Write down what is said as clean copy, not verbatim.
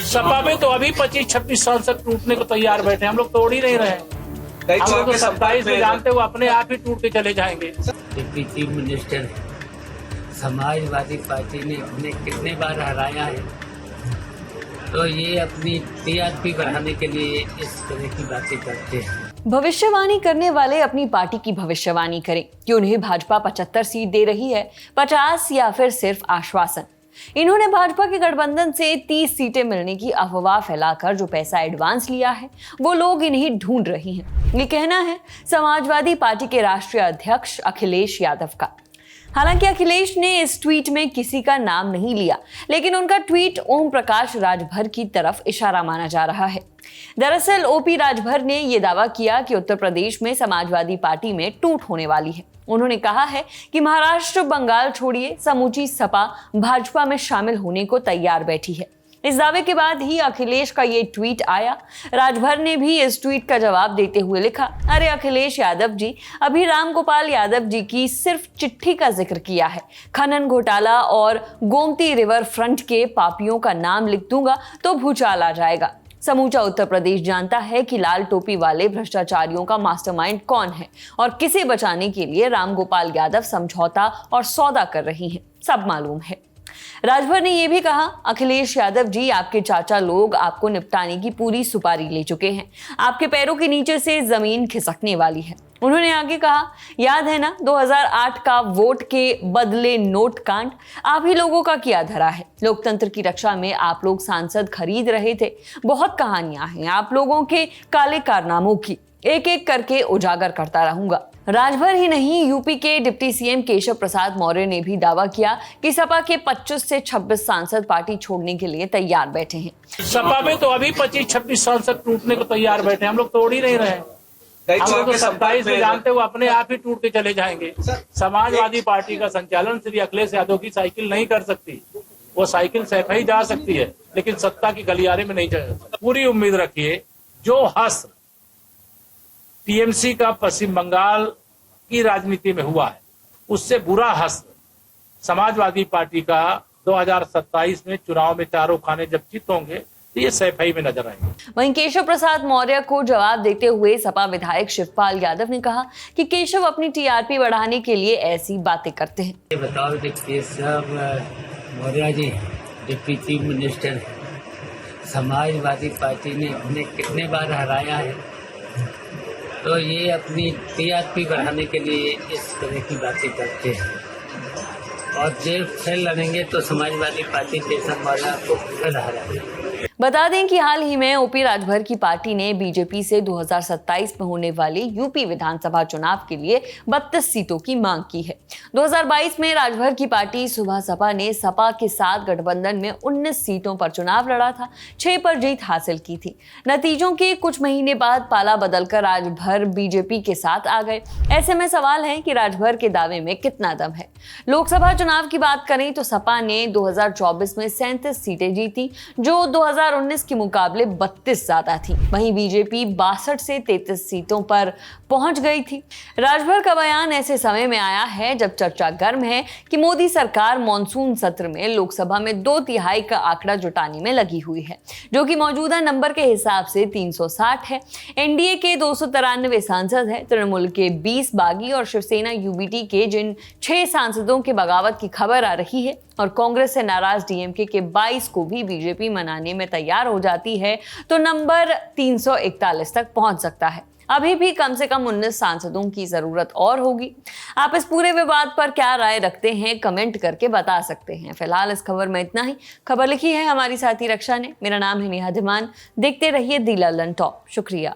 सपा में तो अभी 25-26 सांसद टूटने को तैयार बैठे, हम लोग तोड़ ही नहीं रहे। हम लोग तो 27 में जानते हो अपने आप ही टूट के चले जाएंगे। Deputy chief minister Samajwadi Party ने उन्हें कितने बार हराया है, तो ये अपनी टीआरपी बढ़ाने के लिए इस तरह की बातें करते हैं। भविष्यवाणी करने वाले अपनी पार्टी की भविष्यवाणी करें कि उन्हें भाजपा 75 सीट दे रही है, 50 या फिर सिर्फ आश्वासन। इन्होंने भाजपा के गठबंधन से 30 सीटें मिलने की अफवाह फैलाकर जो पैसा एडवांस लिया है वो लोग इन्हें ढूंढ रहे हैं, ये कहना है समाजवादी पार्टी के राष्ट्रीय अध्यक्ष अखिलेश यादव का। हालांकि अखिलेश ने इस ट्वीट में किसी का नाम नहीं लिया, लेकिन उनका ट्वीट ओम प्रकाश राजभर की तरफ इशारा माना जा रहा है। दरअसल ओपी राजभर ने यह दावा किया कि उत्तर प्रदेश में समाजवादी पार्टी में टूट होने वाली है। उन्होंने कहा है कि महाराष्ट्र बंगाल छोड़िए, समूची सपा भाजपा में शामिल होने को तैयार बैठी है। इस दावे के बाद ही अखिलेश का ये ट्वीट आया। राजभर ने भी इस ट्वीट का जवाब देते हुए लिखा, अरे अखिलेश यादव जी, अभी रामगोपाल यादव जी की सिर्फ चिट्ठी का जिक्र किया है। खनन घोटाला और गोमती रिवर फ्रंट के पापियों का नाम लिख दूंगा तो भूचाल आ जाएगा। समूचा उत्तर प्रदेश जानता है कि लाल टोपी वाले भ्रष्टाचारियों का मास्टरमाइंड कौन है और किसे बचाने के लिए रामगोपाल यादव समझौता और सौदा कर रही हैं, सब मालूम है। राजभर ने यह भी कहा, अखिलेश यादव जी, आपके चाचा लोग आपको निपटाने की पूरी सुपारी ले चुके हैं, आपके पैरों के नीचे से जमीन खिसकने वाली है। उन्होंने आगे कहा, याद है ना 2008 का वोट के बदले नोट कांड, आप ही लोगों का किया धरा है। लोकतंत्र की रक्षा में आप लोग सांसद खरीद रहे थे। बहुत कहानियां हैं आप लोगों के काले कारनामों की, एक एक करके उजागर करता रहूंगा। राजभर ही नहीं, यूपी के डिप्टी सीएम केशव प्रसाद मौर्य ने भी दावा किया कि सपा के 25 से 26 सांसद पार्टी छोड़ने के लिए तैयार बैठे हैं। सपा में तो अभी 25-26 सांसद टूटने को तैयार बैठे, हम लोग तोड़ ही नहीं रहे। हम लोग तो 27 में जानते हो अपने आप ही टूट के चले जाएंगे। समाजवादी पार्टी का संचालन श्री अखिलेश यादव की साइकिल नहीं कर सकती। वो साइकिल सैफ ही जा सकती है, लेकिन सत्ता की गलियारे में नहीं जा सकती। पूरी उम्मीद रखिए, जो हश्र टीएमसी का पश्चिम बंगाल की राजनीति में हुआ है, उससे बुरा हश्र समाजवादी पार्टी का 2027 में चुनाव में चारों खाने जब चित होंगे तो ये सैफई में नजर आएंगे। वहीं केशव प्रसाद मौर्य को जवाब देते हुए सपा विधायक शिवपाल यादव ने कहा कि केशव अपनी टीआरपी बढ़ाने के लिए ऐसी बातें करते हैं। ये बताओ कि Keshav Maurya ji, deputy chief minister Samajwadi Party ने उन्हें कितने बार हराया है, तो ये अपनी टीआरपी बढ़ाने के लिए इस तरह की बातें करते हैं। और जब फिर लड़ेंगे तो समाजवादी पार्टी केशव मौर्य को फिर हराएंगे। बता दें कि हाल ही में ओपी राजभर की पार्टी ने बीजेपी से 2027 में होने वाले यूपी विधानसभा चुनाव के लिए 32 सीटों की मांग की है। 2022 में राजभर की पार्टी सुबह सपा ने सपा के साथ गठबंधन में 19 सीटों पर चुनाव लड़ा था, 6 पर जीत हासिल की थी। नतीजों के कुछ महीने बाद पाला बदलकर राजभर बीजेपी के साथ आ गए। ऐसे में सवाल है कि राजभर के दावे में कितना दम है। लोकसभा चुनाव की बात करें तो सपा ने 2024 में 37 सीटें जीती, जो 2019 के मुकाबले 32 ज्यादा थी। वहीं बीजेपी 62 से 33 सीटों पर पहुंच गई थी। राजभर का बयान ऐसे समय में आया है जब चर्चा गर्म है कि मोदी सरकार मॉनसून सत्र में लोकसभा में 2/3 का आंकड़ा जुटाने में लगी हुई है, जो कि मौजूदा नंबर के हिसाब से 360 है। एनडीए के 293 सांसद हैं, तृणमूल के 20 बागी और शिवसेना यूबीटी के जिन 6 सांसदों के बगावत की खबर आ रही है और कांग्रेस से नाराज डीएमके के 22 को भी बीजेपी मनाने में तैयार हो जाती है, तो नंबर 341 तक पहुंच सकता है। अभी भी कम से कम 19 सांसदों की जरूरत और होगी। आप इस पूरे विवाद पर क्या राय रखते हैं, कमेंट करके बता सकते हैं। फिलहाल इस खबर में इतना ही। खबर लिखी है हमारी साथी रक्षा ने। मेरा नाम है नेहा धीमान। देखते रहिए दी ललन टॉप। शुक्रिया।